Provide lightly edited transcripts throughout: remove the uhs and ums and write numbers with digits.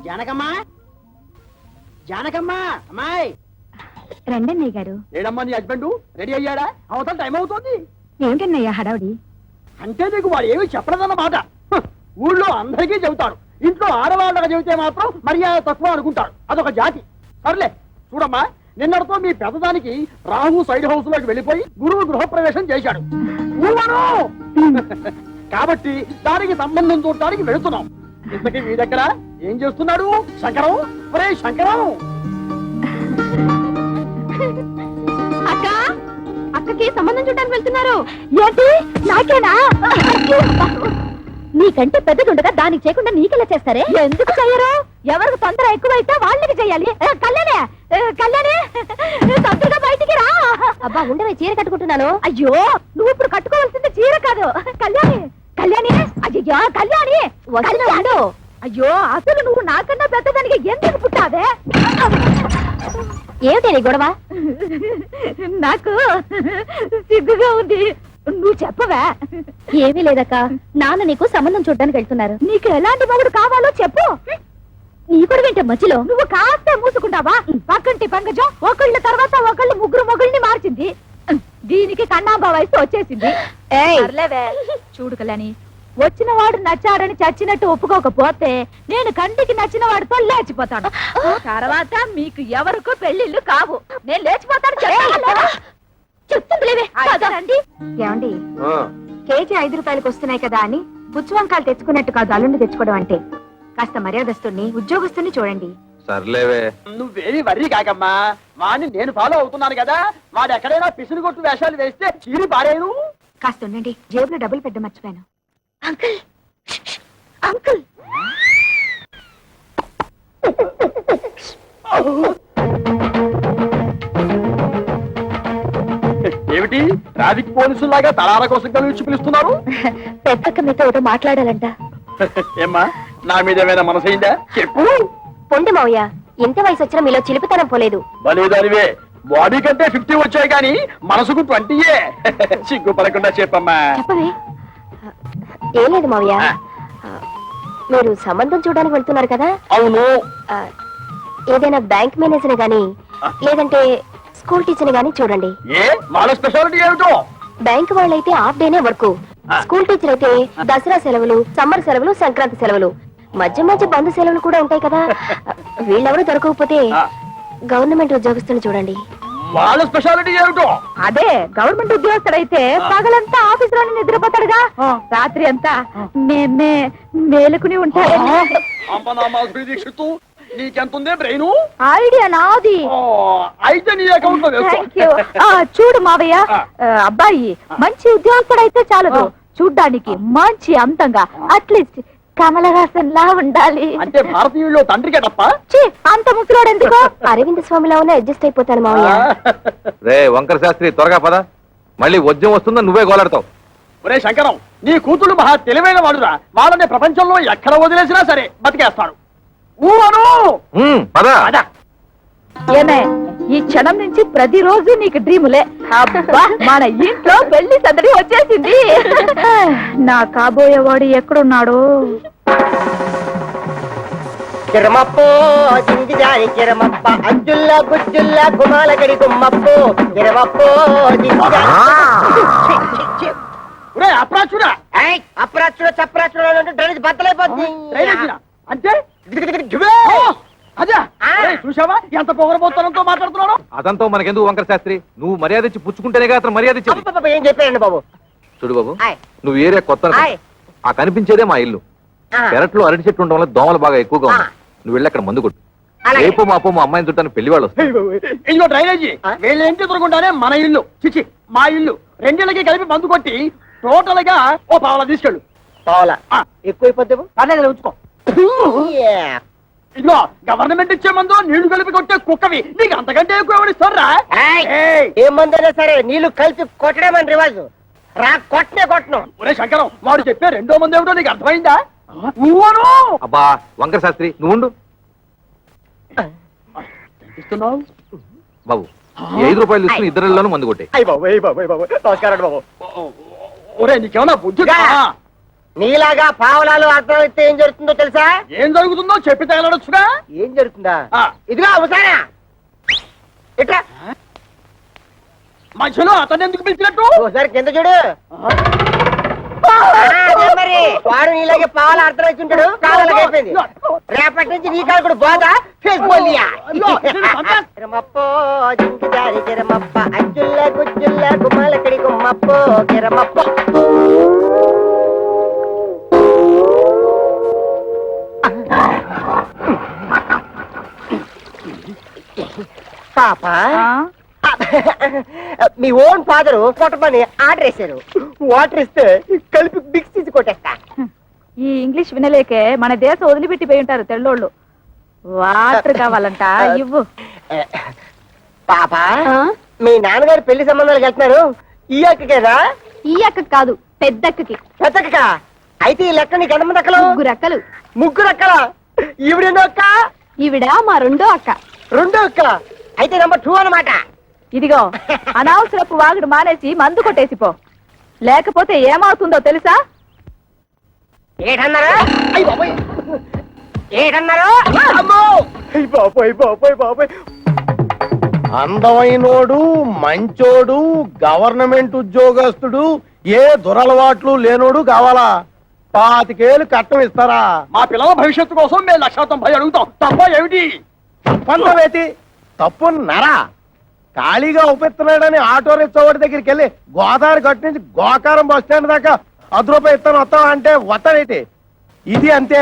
జానకమ్మా, జానకమ్మా, అమ్మాయి రండన్నయ్య గారు. ఏడమ్మా నీ హస్బెండ్ రెడీ అయ్యాడా? అవతల టైం అవుతుంది. ఏమిటన్నయ్య హడావుడి? అంటే నీకు వాడు ఏమి చెప్పలేదన్నమాట. ఊళ్ళో అందరికీ చెబుతాడు, ఇంట్లో ఆడవాళ్ళకి చెబితే మాత్రం మర్యాద తక్కువ అనుకుంటాడు. అదొక జాతి. సర్లే చూడమ్మా, నిన్నటితో మీ పెద్దదానికి రాహు సైడ్ హౌస్ లోకి వెళ్ళిపోయి గురువు గృహప్రవేశం చేశాడు. కాబట్టి దానికి సంబంధం చూడటానికి వెళుతున్నాం. ఇంతకీ మీ దగ్గర ఏం చేస్తున్నాడు శంకరం? ఒరే శంకరం! అక్క, అక్కకి సంబంధం చూడడానికి వెళ్తున్నారు. ఏంటి నాకేనా? నీకంటే పెద్దదుండగా దానికి చేయకుండా నీకెలా చేస్తారే? ఎందుకు చెయ్యరు? ఎవరికి తొందర ఎక్కువైతే వాళ్ళకి చెయ్యాలి. కళ్యాణే, కళ్యాణే, తొందరగా బయటికి రా. అబ్బా ఉండవే, చీర కట్టుకుంటున్నాను. అయ్యో, నువ్వు ఇప్పుడు కట్టుకోవాల్సింది చీర కాదు. కళ్యాణి, కళ్యాణి, అయ్యో కళ్యాణి, వస్తున్నాడు. అయ్యో, అసలు నువ్వు నాకన్నా పెద్దదానికి ఎందుకు పుట్టావే? ఏమిటి నీ గొడవ? నాకు సిగ్గుగా ఉంది. నువ్వు చెప్పవా? ఏమీ లేదక్క, నాన్న నీకు సంబంధం చూడడానికి వెళ్తున్నారు. నీకు ఎలాంటి మొగుడు కావాలో చెప్పు. నీ కూడా వింటే మధ్యలో నువ్వు కాస్త మూసుకుంటావా? పక్కంటి పంకజం ఒకళ్ళ తర్వాత ఒకళ్ళు ముగ్గురు మొగుల్ని మార్చింది. దీనికి కన్నాంబా వయసు వచ్చేసింది. చూడు కళ్యాణి, వచ్చిన వాడు నచ్చాడని చచ్చినట్టు ఒప్పుకోకపోతే నేను కంటికి నచ్చిన వాడితో లేచిపోతాను. తర్వాత మీకు ఎవరికో పెళ్లిళ్ళు కావు. నేను లేచిపోతాను. చెప్తుంది లేవే. ఏమండి, కేజీ 5 రూపాయలకు వస్తున్నాయి కదా అని పుచ్చువంకాయలు తెచ్చుకున్నట్టు కాదు అల్లుండి తెచ్చుకోవడం అంటే. కాస్త మర్యాదస్తుని ఉద్యోగస్తుని చూడండి. సర్లేవే, నువ్వేమి వర్రీ కాకమ్మా. వాడిని నేను ఫాలో అవుతున్నాను కదా. వాడు ఎక్కడైనా పిసులు కొట్టు వేషాలు వేస్తే చీరి పారేను. కాస్త ఉండండి, జేబులో డబ్బులు పెట్ట మర్చిపోయాను. అంకుల్, అంకుల్, ఏమిటి ట్రాఫిక్ పోలీసులాగా తలార కోసం కలిసి పిలుస్తున్నారు? పెద్దక్క మీతో ఒకటి మాట్లాడాలంట. ఏమ్మా, నా మీద ఏమైనా మనసైందా? చెప్పు. పొండి మావయ్య, ఇంత వయసు వచ్చినా మీలో చిలిపితనం పోలేదు. బలేదానివే, బాడీ కంటే 50 వచ్చాయి కానీ మనసుకు 20. సిగ్గుపడకుండా చెప్పమ్మా. చెప్పవే. ఏం లేదు మావయ్య, మీరు సంబంధం చూడడానికి వెళ్తున్నారు కదా? అవును. ఏదైనా బ్యాంక్ మేనేజర్ గాని లేదంటే స్కూల్ టీచర్ గాని చూడండి. ఏ వాళ్ళ స్పెషాలిటీ ఏమిటో? బ్యాంక్ వాళ్ళైతే హాఫ్ డేనే వర్క్. స్కూల్ టీచర్ అయితే దసరా సెలవులు, సమ్మర్ సెలవులు, సంక్రాంతి సెలవులు, మధ్య మధ్య బంధు సెలవులు కూడా ఉంటాయి కదా. వీళ్ళెవరూ దొరకకపోతే గవర్నమెంట్ ఉద్యోగస్తుని చూడండి. వాళ్ళ స్పెషాలిటీ ఏమిటో? అదే, గవర్నమెంట్ ఉద్యోగస్తుడైతే పగలంతా ఆఫీస్ లోనే నిద్రపోతాడుగా, రాత్రి అంతా మేలుకుని ఉంటాడు. నీకెంతుందే బ్రెయిన్? ఐడియా నాది. అయితే నీ అకౌంట్ లో వేసుకో. చూడు మావయ్య, అబ్బాయి మంచి ఉద్యోగస్తుడైతే చాలదు, చూడ్డానికి మంచి అంతంగా అట్లీస్ట్ కమలహాసన్ లా ఉండాలి. అంటే భారతీయుల్లో తండ్రికే తప్ప అంత ముసలోడు ఎందుకో అరవింద్ స్వామిలా ఉన్న అడ్జస్ట్ అయిపోతాను మావయ్య. రే వంకర శాస్త్రి, త్వరగా పద, మళ్ళీ వద్యం వస్తుందని నువ్వే గోలాడతావు. ఒరే శంకరం, నీ కూతురు మహా తెలివైన వాడురా. వాళ్ళని ప్రపంచంలో ఎక్కడ వదిలేసినా సరే బతికేస్తాడు. ఏమే, ఈ క్షణం నుంచి ప్రతిరోజు నీకు డ్రీములే. అబ్బా, మన ఇంట్లో పెళ్లి సందడి వచ్చేసింది. నా కాబోయేవాడు ఎక్కడున్నాడు? కిరమప్పో జింగిజారి కిరమప్ప అజ్జుల్లా గుజ్జుల్లా గుమాలగడి గుమ్మప్పో కిరమప్పో అప్రాచుడా అప్రాచుడ చప్రాచుడ డ్రైనేజ్ బద్దలైపోతుంది. అంటే అదే చూసావా ఎంత పొగరబోతనంతో మాట్లాడుతున్నాడు? అదంతా మనకెందుకు వంకర శాస్త్రి, నువ్వు మర్యాద ఇచ్చి పుచ్చుకుంటేనే అతను మర్యాద ఇచ్చేది. ఏం చెప్పారండి బాబు? చూడు బాబు, నువ్వు ఏరియా కొత్త, ఆ కనిపించేదే మా ఇల్లు. పెరట్లో అరటి చెట్టు ఉండడం వల్ల దోమలు బాగా ఎక్కువగా ఉన్నాయి. నువ్వు వెళ్ళి అక్కడ మందు కొట్టు. రేపు మా అమ్మ అమ్మాయిని చుట్టాను పెళ్లి వాళ్ళు వస్తారు. ఇదిగో డ్రైనేజీ, వీళ్ళ ఇంటి ఎదురుకుండానే మన ఇల్లు, చిచి మా ఇల్లు. రెండిళ్ళకి కలిపి మందు కొట్టి టోటల్ గా ఓ పావలా తీసుకెళ్ళు. పావలా ఎక్కువైపోతే పర్లేదు, ఉంచుకో. ఇదిగో గవర్నమెంట్ ఇచ్చే మందు నీళ్లు కలిపి కొట్టే కుక్కవి నీకు అంతకంటే ఎక్కువ ఎవరిస్తారా? ఏ మందైనా సరే నీళ్లు కలిపి కొట్టడమని రివాజు. రా కొట్టనే కొట్టను. ఒరే శంకరం, వాడు చెప్పే రెండో మంది ఏమిటో నీకు అర్థమైందా? అబ్బా వంకర శాస్త్రి, నువ్వు ఇస్తున్నావు బాబు. 5 రూపాయలు తీసుకుని ఇద్దరిలోనూ మందు కొట్టే. నమస్కారం బాబు. ఒరే నీకేమన్నా బుద్ధి? నీలాగా పావలాలు అర్థం అయితే ఏం జరుగుతుందో తెలుసా? ఏం జరుగుతుందో చెప్పి తగలడొచ్చుగా. ఏం జరుగుతుందా? ఆ. ఇదిగా అవసానా ఇట్లా మధ్యలో అతను ఎందుకు పిలిచినట్టు? ఒకసారి కింద చూడు. అదే మరి వాడు నీలాగే పావులు అర్థం వచ్చుంటాడు. కాలాలకు అయిపోయింది. రేపటి నుంచి నీ కాలు కూడా బాధ ఫేస్బోలియా. కిరమప్పో జింకిదారి కిరమప్ప అజ్జుల్ల గుజ్జుల్ల గుమ్మలకడి గుమ్మప్పో కిరమప్పో. పాప మీ ఓన్ ఫాదరు కొట్టమని ఆర్డర్ వేశారు. వాటర్ ఇస్తే కలిపి మిక్స్ తీసి కొట్టేస్తా. ఈ ఇంగ్లీష్ వినలేకే మన దేశం వదిలిపెట్టి పోయి ఉంటారు తెల్లోళ్ళు. వాటర్ కావాలంట ఇవ్వు. పాప మీ నాన్నగారు పెళ్లి సంబంధాలకు వెళ్తున్నారు. ఈ అక్కకేనా? ఈ అక్క కాదు, పెద్దక్కకి. పెద్దక్క అయితే ఈ లెక్క నీకు ఎంతమంది అక్కలు? ముగ్గురు అక్కలు. ముగ్గురు అక్కల. ఈవిడెన్నో అక్క? ఈవిడ మా రెండో అక్క. రెండో అక్క అయితే నెంబర్ 2 అన్నమాట. ఇదిగో అనవసరపు వాగుడు మానేసి మందు కొట్టేసిపో, లేకపోతే ఏమవుతుందో తెలుసా? ఏటన్నారా? ఏటన్నారు? అందమైనోడు, మంచోడు, గవర్నమెంట్ ఉద్యోగస్తుడు, ఏ దురలవాట్లు లేనోడు కావాలా? 25 ఏళ్ళు కట్టం ఇస్తారా? మా పిల్లల భవిష్యత్తు కోసం మేము 190 అడుగుతాం. తప్ప ఏమిటి? తప్పంతవేతి తప్పున్నారా? ఖాళీగా ఉపేస్తున్నాడని ఆటో రిక్షా వాడి దగ్గరికి వెళ్ళి గోదావరి గట్టు నుంచి గోకారం బస్ స్టాండ్ దాకా 10 రూపాయలు ఇస్తాను వస్తావా అంటే వస్తాడైతే. ఇది అంతే.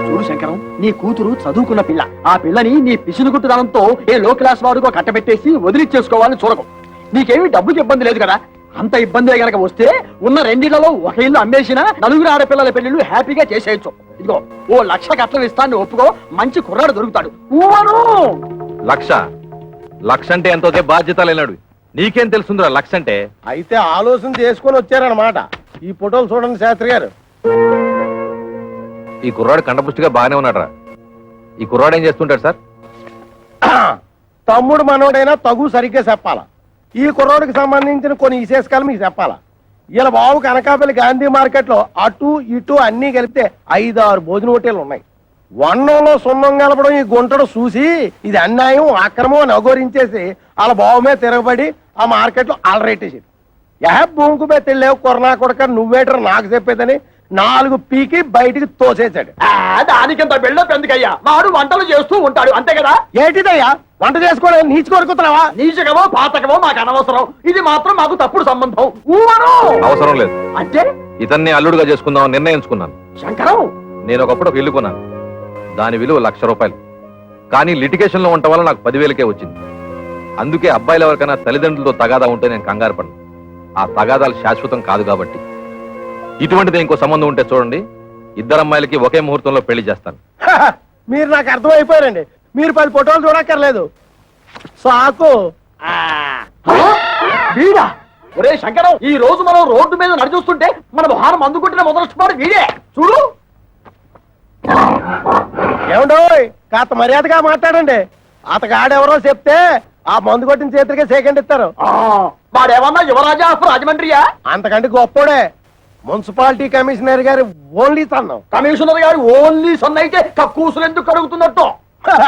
చూడు శంకరం, నీ కూతురు చదువుకున్న పిల్ల. ఆ పిల్లని నీ పిసినుగుట్టుదనంతో ఏ లో క్లాస్ వాడుకో కట్టబెట్టేసి వదిలిచ్చేసుకోవాలని చూడకు. నీకేమీ డబ్బుకి ఇబ్బంది లేదు కదా. అంత ఇబ్బంది గనక వస్తే ఉన్న 2 ఇళ్లలో ఒక ఇల్లు అమ్మేసినా 4 ఆడపిల్లల పెళ్లిళ్ళు హ్యాపీగా చేసేయచ్చు. ఇదిగో ఓ 1,00,000 కట్నం ఇస్తాను ఒప్పుకో, మంచి కుర్రాడు దొరుకుతాడు. ఊవను 1,00,000 అంటే ఎంతో బాధ్యత లేనాడు. నీకేం తెలుసుందిరా 1,00,000 అంటే? అయితే ఆలోచన చేసుకొని వచ్చారనమాట. ఈ ఫోటోలు చూడండి శాస్త్రి గారు. ఈ కుర్రాడు కండపుష్టిగా బాగానే ఉన్నాడురా. ఈ కుర్రాడు ఏం చేస్తుంటాడు సార్? తమ్ముడు మనోడైనా తగు సరిగ్గా చెప్పాలా. ఈ కుర్రోడికి సంబంధించిన కొన్ని విశేషకాలు మీకు చెప్పాలా. ఇలా బాబుకి అనకాపల్లి గాంధీ మార్కెట్ లో అటు ఇటు అన్ని కలిపితే 5-6 భోజన హోటళ్లు ఉన్నాయి. వన్నంలో సున్నం కలపడం ఈ గుంటడు చూసి ఇది అన్యాయం, అక్రమం అని అఘోరించేసి వాళ్ళ బాబు మీద తిరగబడి ఆ మార్కెట్ లో అలరేటేసింది. భూమికి మీద తెలియవు కొరనా కొడక నువ్వేటర్ నాకు చెప్పేదని 4 పీకి బయటికి తోసేశాడు. దానికింత బిల్డప్ ఎందుకయ్యా? వాడు వంటలు చేస్తూ ఉంటాడు అంతే కదా. ఏంటిదయ్యా వంట చేసుకోవడం? నీచు కొరుకుతున్నావా? నీచకమో పాతకమో మాకు అనవసరం. ఇది మాత్రం మాకు తప్పుడు సంబంధం. ఊవను అవసరం లేదు. అంటే ఇతన్ని అల్లుడుగా చేసుకుందామని నిర్ణయించుకున్నాను. శంకరం, నేను ఒకప్పుడు ఒక ఇల్లు కొన్నాను. దాని విలువ 1,00,000 రూపాయలు. కానీ లిటిగేషన్ లో ఉండటం వల్ల నాకు 10,000కే వచ్చింది. అందుకే అబ్బాయిలు ఎవరికైనా తల్లిదండ్రులతో తగాదా ఉంటే నేను కంగారు పడను. ఆ తగాదాలు శాశ్వతం కాదు కాబట్టి. ఇటువంటిది ఇంకో సంబంధం ఉంటే చూడండి, 2 అమ్మాయిలకి ఒకే ముహూర్తంలో పెళ్లి చేస్తాను. మీరు నాకు అర్థమైపోయారండి. మీరు 10 ఫోటోలు చూడక్కర్లేదు. సాకు. వీడా? ఒరే శంకరం, ఈ రోజు మనం రోడ్డు మీద నడిచొస్తుంటే మన వాహనం అందుకుంటున్న మొదలెట్టుకోవడం వీడే. చూడు. ఏమండోయ్ కాస్త మర్యాదగా మాట్లాడండి. అతగాడెవరో చెప్తే ఆ మందు కొట్టిన చేతికే సెకండ్ ఇస్తారు. వాడేమన్నా యువరాజా ఆఫ్ రాజమండ్రియా? అంతకంటే గొప్పోడే. మున్సిపాలిటీ కమిషనర్ గారి ఓన్లీ సన్నం. కమిషనర్ గారు ఓన్లీ సన్ అయితే కక్కూసులు ఎందుకు కడుగుతున్నట్టు?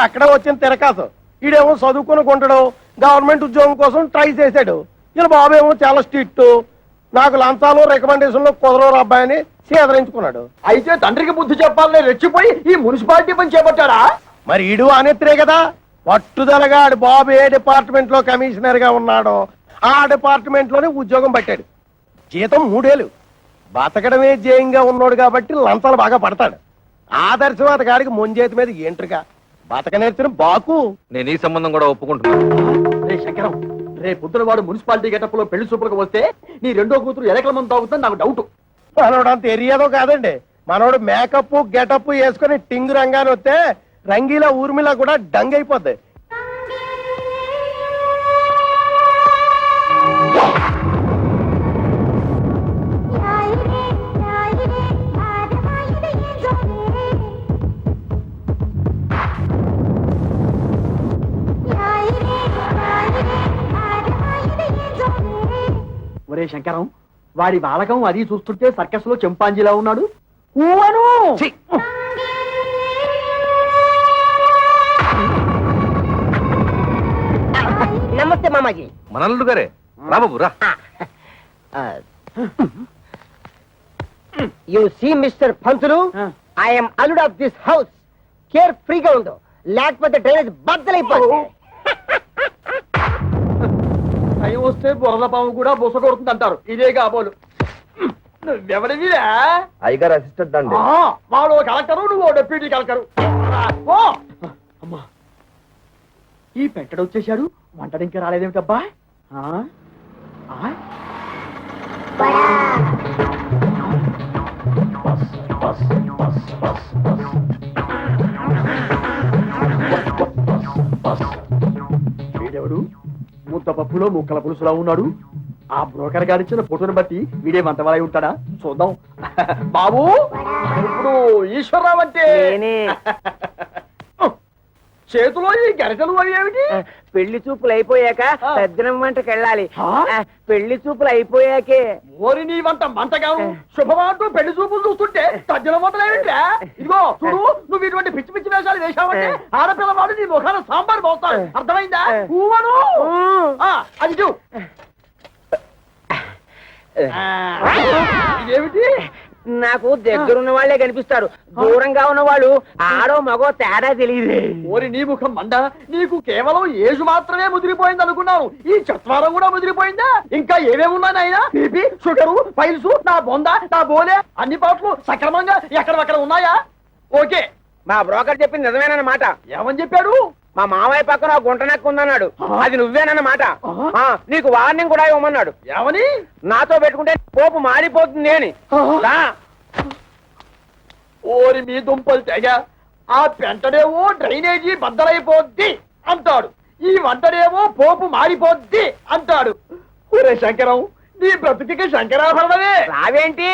అక్కడ వచ్చిన తిరకాసు. ఈడేమో చదువుకుని కొంటాడు, గవర్నమెంట్ ఉద్యోగం కోసం ట్రై చేశాడు. ఇలా బాబేమో చాలా స్ట్రిక్ట్, నాకు లంచాలు రికమెండేషన్లు కుదరవు అబ్బాయిని సేదరించుకున్నాడు. అయితే తండ్రికి బుద్ధి చెప్పాలని రెచ్చిపోయి ఈ మున్సిపాలిటీ పని చేపట్టాడా? మరి ఈడు అనేత్రే కదా. పట్టుదలగా ఆడి బాబు ఏ డిపార్ట్మెంట్ లో కమిషనర్ గా ఉన్నాడో ఆ డిపార్ట్మెంట్ లోనే ఉద్యోగం పట్టాడు. జీతం 3 ఏళ్ళు. బతకడమే జయంగా ఉన్నాడు కాబట్టి లంచాలు బాగా పడతాడు. ఆదర్శవాద గారికి ముంజేతి మీద ఏంట్రుగా బతక నేర్చిన బాకు. నేను ఈ సంబంధం కూడా ఒప్పుకుంటున్నాను. రే శంకరం, రే పొద్దున వాడు మున్సిపాలిటీ గెటప్ లో పెళ్లి చూపులకు వస్తే నీ రెండో కూతురు ఎలకల మంది తాగుతుంది నాకు డౌట్. మనోడు అంత ఎరియాదో కాదండి. మనోడు మేకప్ గెటప్ వేసుకుని టింగు రంగాన్ని వస్తే రంగీలా ఊర్మిలా కూడా డంగ్ అయిపోద్ది. ఒరే ఒరే శంకరం, వాడి బాలకం అది చూస్తుంటే సర్కస్ లో చెంపాంజీలా ఉన్నాడు. ఊవను ఛీ! నమస్తే మామాజీ. మనల్లుడు గారే, రా బాబు రా. You see mister Pantulu, I'm అల్లుడ్ ఆఫ్ దిస్ హౌస్. కేర్ ఫ్రీగా ఉండు, లేకపోతే డ్రైనేజ్ బద్దలైపోతుంది. టైం వస్తే బురద పాము కూడా బుస కొడుతుంది అంటారు. ఇదే కాబోలు. నువ్వెవడివిరా? అయ్యగారు అసిస్టెంట్ అండి. వాడు కలెక్టరు, నువ్వు డెప్యూటీ కలెక్టరు. ఓ అమ్మా, ఈ పెట్టడు వచ్చేసాడు. వంటడు ఇంకా రాలేదేమిటబ్బా? ఆ? ఆ? Bus, bus, bus, bus, bus. Bus. వీడెవడు? ముద్ద పప్పులో ముక్కల పులుసులా ఉన్నాడు. ఆ బ్రోకర్ గారిచ్చిన ఫోటోని బట్టి వీడే మంటవాలై ఉంటాడా? చూద్దాం. బాబు, ఇప్పుడు ఈశ్వరరావు అంటే చేతిలో ఈ గరిటలు అవి ఏమిటి? పెళ్లి చూపులు అయిపోయాక పెద్దనం వంటకి వెళ్ళాలి. పెళ్లి చూపులు అయిపోయాకే. ఓరి నీ వంట మంటగాను శుభమాంటూ పెళ్లి చూపులు చూస్తుంటే తజ్జల వంటలేమిట్రా? ఇదిగో చూడు, నువ్వు ఇటువంటి పిచ్చి పిచ్చి వేషాలు వేశావంటే ఆడపిల్లవాడు నీ ముఖాన సాంబార్ పోతాడు. అర్థమైందా? ఊవను. అది చూ. ఇదేమిటి? నాకు దగ్గరున్న వాళ్ళే కనిపిస్తారు, దూరంగా ఉన్న వాళ్ళు ఆడో మగో తేడా తెలియదు. ఓరి నీ ముఖం మండ, నీకు కేవలం ఏజు మాత్రమే ముదిరిపోయింది అనుకున్నాను. ఈ చత్వారం కూడా ముదిరిపోయిందా? ఇంకా ఏమేమి ఉన్నాయి నాయనా? బీపీ, షుగరు, పైల్స్, నా బొంద, నా బోలే అన్ని పాటలు సక్రమంగా ఎక్కడక్కడ ఉన్నాయా? ఓకే. మా బ్రోకర్ చెప్పింది నిజమేనన్నమాట. ఏమని చెప్పాడు? మా మామయ్య పక్కన ఒక గుంట నెక్క ఉందన్నాడు. అది నువ్వేనన్నమాట. నీకు వార్నింగ్ కూడా ఇవ్వమన్నాడు. ఏమని? నాతో పెట్టుకుంటే పోపు మారిపోతుంది అని. రా. ఓరి మీ దుంపలు తెగ. ఆ పెంటడేమో డ్రైనేజీ బద్దలైపోద్ది అంటాడు, ఈ వంటడేమో పోపు మారిపోద్ది అంటాడు. ఒరే శంకరం, నీ బ్రతుకి శంకరాభరణమే. రావేంటి?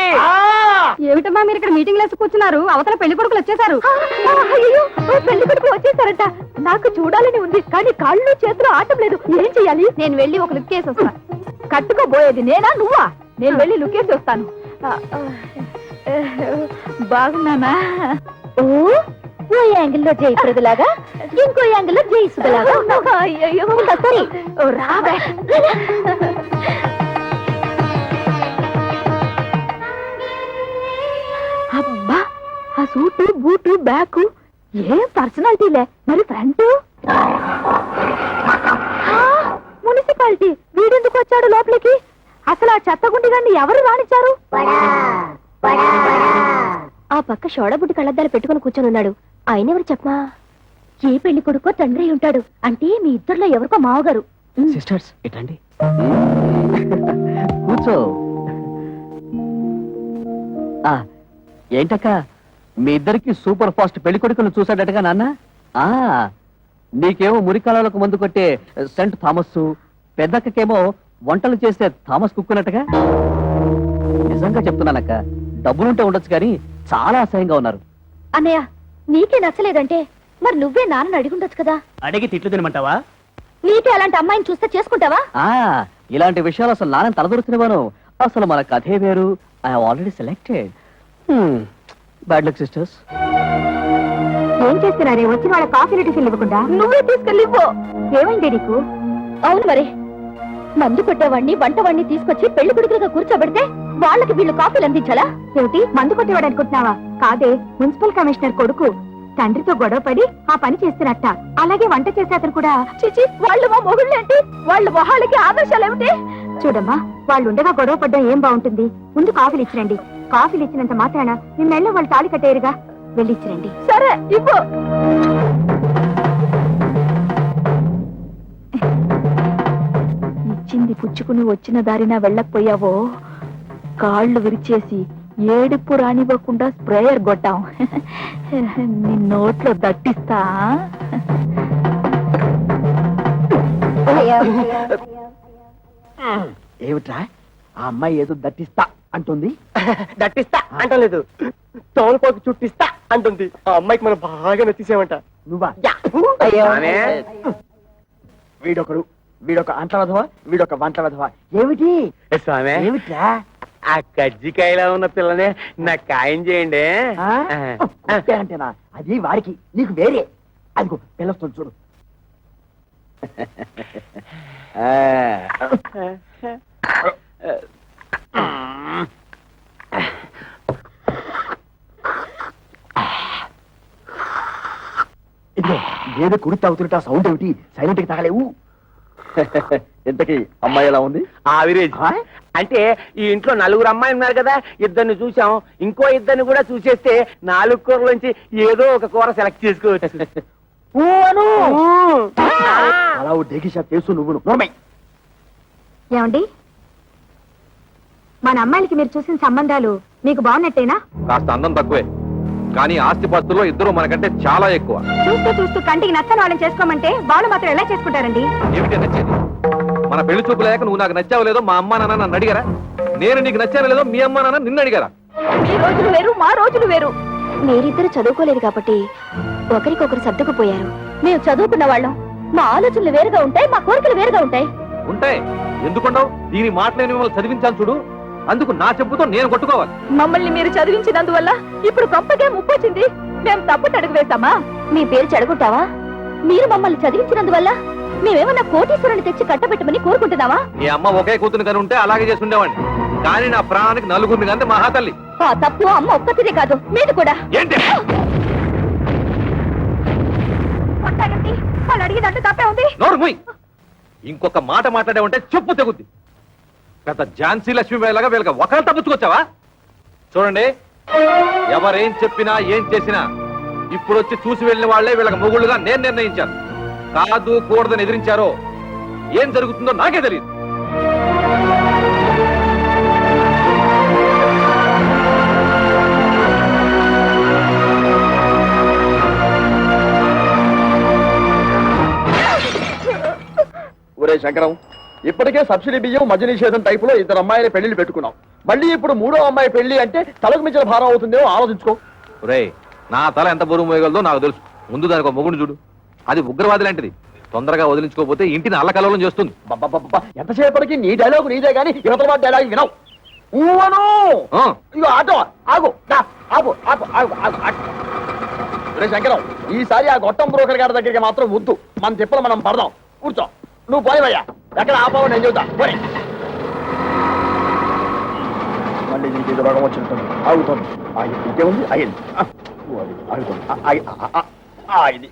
ఏమిటమ్మా మీరు ఇక్కడ మీటింగ్ లేసి కూర్చున్నారు? అవతల పెళ్లి కొడుకులు వచ్చేసారు. పెళ్లి కొడుకులు వచ్చేసారట. నాకు చూడాలని ఉంది, కానీ కాళ్ళు చేతులు ఆటం లేదు. ఏం చెయ్యాలి? నేను వెళ్ళి ఒక లుక్ వేసి వస్తా. కట్టుకోబోయేది నేనా నువ్వా? నేను వెళ్ళి లుక్ వేసి వస్తాను. బాగున్నానా? ఓ యాంగిల్లో జయప్రదలాగా, ఇంకో యాంగిల్లో జయసుదలాగా. అయ్యో సరి రాబే. అబ్బా, ఆ సూటు బూటు బ్యాగు ఏం పర్సనాలిటీలే. మరి ఫ్రంట్ మున్సిపాలిటీ. వీడెందుకు వచ్చాడు లోపలికి? అసలు ఆ చెత్తగుండి గారిని ఎవరు రానిచ్చారు? ఆ పక్క షోడబుడ్డి కళ్ళద్దాలు పెట్టుకుని కూర్చొని ఉన్నాడు. ఆయన ఎవరు చెప్పమా? ఏ పెళ్లి కొడుకో తండ్రి ఉంటాడు. అంటే మీ ఇద్దరులో ఎవరికో మావగారు. సిస్టర్స్ ఇటండి, కూర్చో. ఏంటక్క, మీ ఇద్దరికి సూపర్ ఫాస్ట్ పెళ్లి కొడుకును చూసాడటగా నాన్న? నీకేమో మురికాలకు మందు కొట్టే సెంట్ థామస్, పెద్దక్కకేమో వంటలు చేసే థామస్ కుక్కున్నట్టుగా. నిజంగా చెప్తున్నానక్క, డబ్బులుంటే ఉండొచ్చు కానీ చాలా అసహ్యంగా ఉన్నారు. అన్నయ్య, నీకే నచ్చలేదంటే మరి నువ్వే నాన్నని అడిగుండొచ్చు కదా. అడిగి తిట్లు తినమంటావా? నీకే అలాంటి అమ్మాయిని చూస్తే చేసుకుంటావా? ఇలాంటి విషయాలు అసలు నాన్న తలదొరుకుతున్నాను. అసలు మన కథే వేరు. I have already selected. Bad luck sisters. ఏం చేస్తున్నారే? వచ్చిన వాళ్ళ కాఫీ టిఫిన్ ఇవ్వకుండా నువ్వే తీసుకెళ్ళి ఇవ్వు. ఏమైంది నీకు? అవును మరి, మందు కొట్టేవాడిని వంటవాడిని తీసుకొచ్చి పెళ్లి కొడుకులుగా కూర్చోబెడితే వాళ్ళకి వీళ్ళు కాఫీలు అందించాలా? ఏమిటి, మందు కొట్టేవాడు అనుకుంటున్నావా? కాదే, మున్సిపల్ కమిషనర్ కొడుకు తండ్రితో గొడవపడి ఆ పని చేస్తున్నట్ట. అలాగే వంట చేసే అతను కూడా. చిచి, వాళ్ళు మా మొగుళ్ళు ఏంటి? వాళ్ళ మొహాలకి ఆదర్శాలు ఏమిటి? చూడమ్మా, వాళ్ళు ఉండగా గొడవ పడ్డం ఏం బాగుంటుంది? ముందు కాఫీలు ఇచ్చిరండి. కాఫీలు ఇచ్చినంత మాత్రాన మీ మెళ్ళో వాళ్ళు తాళి కట్టేరుగా. వెళ్ళి ఇచ్చిరండి. సరే, ఇవ్వు. ఇచ్చింది పుచ్చుకుని వచ్చిన దారిన వెళ్ళకపోయావో కాళ్ళు విరిచేసి ఏడుపు రానివ్వకుండా స్ప్రేయర్ కొట్టాం. నీ నోట్లో దట్టిస్తా. ఏమిట్రా, ఆ అమ్మాయి ఏదో దట్టిస్తా అంటుంది? దట్టిస్తా అంటలేదు, తోలుపోకి చుట్టిస్తా అంటుంది. ఆ అమ్మాయికి మనం బాగా నచ్చేసామంట. నువ్వా? అయ్యో. వీడొకడు వీడొక అంట్ల వధవ వీడొక వంట వధవ ఏమిటి స్వామి ఏమిట్రా ఆ కజ్జికాయలో ఉన్న పిల్లనే నాకు ఖాయం చేయండి ఆ? అంతే అంటేనా అది వాడికి నీకు వేరే అదిగో పిల్లస్తుంది చూడు ఇదిగో ఏదో కుడి తాగుతుంటే ఆ సౌండ్ ఏమిటి సైలెంట్ కి తాగలేవు ఇంతకీ అమ్మాయి ఎలా ఉంది ఆవిరేజ్ ఆ? అంటే ఈ ఇంట్లో నలుగురు అమ్మాయి ఉన్నారు కదా ఇద్దరిని చూసాం ఇంకో ఇద్దరిని కూడా చూసేస్తే 4 కూరలోంచి ఏదో ఒక కూర సెలెక్ట్ చేసుకోవచ్చు ఊ అను. అలా డేకి షాప్ చేస్తూ నువ్వు నోర్మై ఏమండి మన అమ్మాయిలకి మీరు చూసిన సంబంధాలు మీకు బాగున్నట్టేనా కాస్త అందం తక్కువే కానీ ఆస్తిపాస్తుల్లో ఇద్దరు మనకంటే చాలా ఎక్కువ. చూస్తూ చూస్తూ కంటికి నచ్చని వాళ్ళని చేసుకోమంటే వాళ్ళు మాత్రం ఎలా చేసుకుంటారండి ఏమిటి నచ్చేది? మన పెళ్లి చూపు లేక నువ్వు నాకు నచ్చావు లేదో మా అమ్మా నాన్న నన్ను అడిగారా? నేను నీకు నచ్చాను లేదో మీ అమ్మా నాన్న నిన్ను అడిగారా? మీ రోజులు వేరు మా రోజులు వేరు మీరిద్దరు చదువుకోలేదు కాబట్టి ఒకరికొకరు సర్దుకుపోయారు మేము చదువుకున్న వాళ్ళం మా ఆలోచనలు వేరుగా ఉంటాయి మా కోరికలు వేరుగా ఉంటాయి ఉంటాయి. ఎందుకుండవు? దీని మాటలేని మిమ్మల్ని చదివించాను చూడు, అందుకు నా చెప్పుతో నేను కొట్టుకోవాలి. మమ్మల్ని మీరు చదివించినందువల్ల ఇప్పుడు గొప్పగా ముప్పొచ్చింది మేము తప్పు అడుగు వేస్తామా మీ పేరు చెడగొట్టావా? మీరు మమ్మల్ని చదివించినందువల్ల మేమేమన్నా కోటీశ్వరుని తెచ్చి కట్టబెట్టమని కోరుకుంటున్నావా? మీ అమ్మ ఒకే కూతురు కని ఉంటే అలాగే చేసి ఉండేవాడిని. కానీ నా ప్రాణానికి నలుగురిని కంటే మహాతల్లి. ఆ తప్పు అమ్మ ఒక్కతిదే కాదు మీది కూడా. ఏంటి? కొట్టారండి వాళ్ళు అడిగినట్టు తప్పే ఉంది. నోరు మూయ్. ఇంకొక మాట మాట్లాడే ఉంటే చెప్పు తెగుద్ది. పెద్ద ఝాన్సీ లక్ష్మీబాయిలాగా వీళ్ళకి ఒకరు తప్పించుకొచ్చావా? చూడండి, ఎవరేం చెప్పినా ఏం చేసినా ఇప్పుడు వచ్చి చూసి వెళ్ళిన వాళ్లే వీళ్ళకి మొగుళ్ళుగా నేను నిర్ణయించాను. కాదు కూడదని ఎదిరించారో ఏం జరుగుతుందో నాకే తెలియదు. ఒరే శంకరం, ఇప్పటికే సబ్సిడీ బియ్యం మద్య నిషేధం టైపులో ఇద్దరు అమ్మాయిల పెళ్లిళ్ళు పెట్టుకున్నాం. మళ్ళీ ఇప్పుడు 3వ అమ్మాయి పెళ్లి అంటే తలకు మించిన భారం అవుతుందేమో ఆలోచించుకో. ఒరేయ్, నా తల ఎంత బరువు మోయగలదో నాకు తెలుసు. ముందు దానికి ఒక మొగుడు చూడు. అది ఉగ్రవాది లాంటిది. తొందరగా వదిలించుకోకపోతే ఇంటిని అల్లకల్లోలం చేస్తుంది. ఎంతసేపటికి నీ డైలాగ్ నీదే గానీ యువతల వాడి డైలాగ్ వినవు. ఊవను ఆ, ఇగో ఆటో ఆగు ఆగు ఆగు ఆగు ఆగు ఆగు. ఒరే శంకరం, ఈసారి ఆ గొట్టం బ్రోకర్ గారి దగ్గరికి మాత్రం వద్దు. మన తిప్పలు మనం పడదాం. కూర్చో. నువ్వు పోయివయ్యా. ఎక్కడ ఆపావో నేను చెబుతా. పోయి. మళ్ళీ నీకు ఇది రోగం వచ్చినట్టు ఆగుతుంది. ఇంకేముంది? అయింది. ఆగుతుంది. ఆగింది.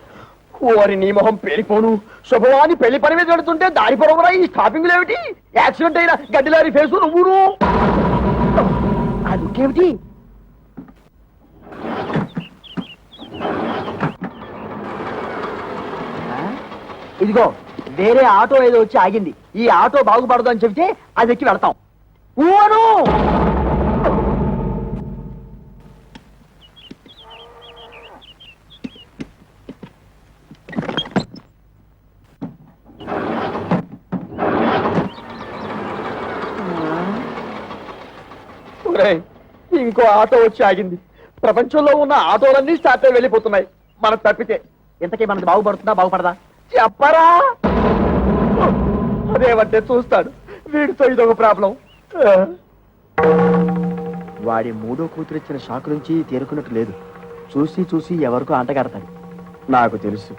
ఓరి నీ మొహం పేలిపోను. శుభవాని పెళ్లి పని మీద పెడుతుంటే దారి పొడవురా ఈ స్టాపింగ్లు ఏమిటి? యాక్సిడెంట్ అయిన గడ్డిలారి ఫేసు నువ్వును. అదుకేమిటి? ఇదిగో వేరే ఆటో ఏదో వచ్చి ఆగింది. ఈ ఆటో బాగుపడదు అని చెబితే అది ఎక్కి వెళ్తాం. ఊను ఇంకో ఆటో వచ్చి ఆగింది. ప్రపంచంలో ఉన్న ఆటోలన్నీ స్టార్ట్ అయి వెళ్ళిపోతున్నాయి. మనకు తప్పితే ఇంతకీ మనది బాగుపడుతుందా బాగుపడదా చెప్పరా? అదేమంటే చూస్తాడు. వీడితో ఇదొక ప్రాబ్లం. వాడి 3వ కూతురు ఇచ్చిన షాక్ నుంచి తేరుకున్నట్టు లేదు. చూసి చూసి ఎవరికో అంటగడతాడు. నాకు తెలుసు.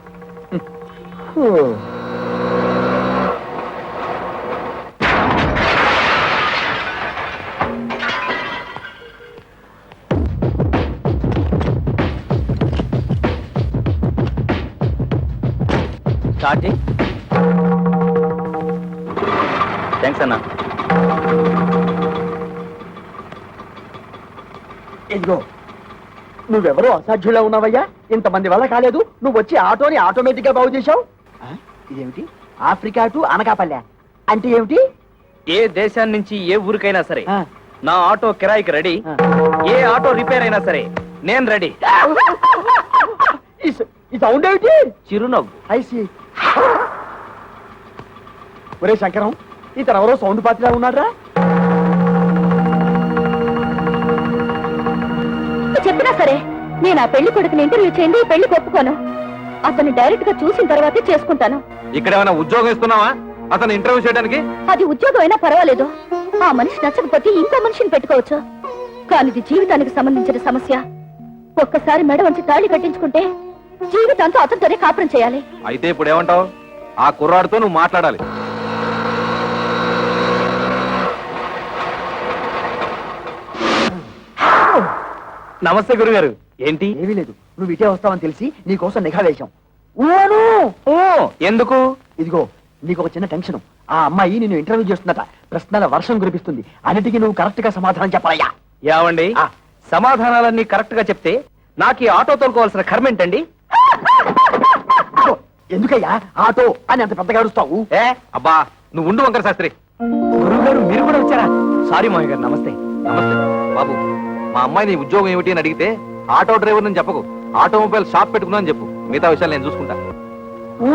థ్యాంక్స్ అన్న. ఇదిగో నువ్వెవరో అసాధ్యులా ఉన్నావయ్యా. ఇంతమంది వల్ల కాలేదు. నువ్వు వచ్చి ఆటోని ఆటోమేటిక్ గా బాగు చేశావు. ఇదేమిటి? ఆఫ్రికా టు అనకాపల్లె అంటే ఏమిటి? ఏ దేశాన్ని నుంచి ఏ ఊరికైనా సరే ఆ. నా ఆటో కిరాయికి రెడీ. ఆ. ఏ ఆటో రిపేర్ అయినా సరే నేను రెడీ. ఈ సౌండ్ ఏమిటి? చిరునవ్వు. ఐసి. ఒరే శంకరం, ఇతను ఎవరో సౌండ్ పార్టీలా ఉన్నారా? చెప్పినా సరే నేను ఆ పెళ్లి కొడుకుని ఇంటర్వ్యూ చేయండి. పెళ్లి ఒప్పుకోను. అతన్ని డైరెక్ట్ గా చూసిన తర్వాతే చేసుకుంటాను. ఇక్కడ ఏమైనా ఉద్యోగం ఇస్తున్నావా? అతను ఇంటర్వ్యూ చేయడానికి? అది ఉద్యోగం అయినా పర్వాలేదు, ఆ మనిషి నచ్చకపోతే ఇంకో మనిషిని పెట్టుకోవచ్చు. కానీ ఇది జీవితానికి సంబంధించిన సమస్య. ఒక్కసారి మెడ వంచి తాళి కట్టించుకుంటే జీవితాంతో అతనితోనే కాపురం చేయాలి. అయితే ఇప్పుడు ఏమంటావు? ఆ కుర్రాడితో నువ్వు మాట్లాడాలి. నమస్తే గురుగారు. ఏంటి? ఏమీ లేదు, నువ్వు ఇటే వస్తావని తెలిసి నీకోసం నిఘా వేశాం. ఓ ఎందుకు? ఇదిగో నీకు ఒక చిన్న టెన్షన్. ఆ అమ్మాయి నిన్ను ఇంటర్వ్యూ చేస్తుందట. ప్రశ్నల వర్షం కురిపిస్తుంది. అన్నిటికీ నువ్వు కరెక్ట్ గా సమాధానం చెప్పాలయ్యా. యావండి, ఆ. సమాధానాలన్నీ కరెక్ట్ గా చెప్తే నాకు ఈ ఆటో తోలుకోవాల్సిన కర్మ ఏంటండి? ఇదిగో, ఎందుకయ్యా ఆటో అని అంత పెద్దగా అరుస్తావు? ఏ అబ్బా నువ్వు ఉండు వంకర శాస్త్రి. గురువు గారు మీరు కూడా వచ్చారా? సారీ మావయ్య గారు, నమస్తే. నమస్తే బాబు. మా అమ్మాయి నీ ఉద్యోగం ఏమిటి అని అడిగితే ఆటో డ్రైవర్ అని చెప్పకు, ఆటోమొబైల్ షాప్ పెట్టుకున్నా అని చెప్పు. మిగతా విషయాలు నేను చూసుకుంటా. ఓ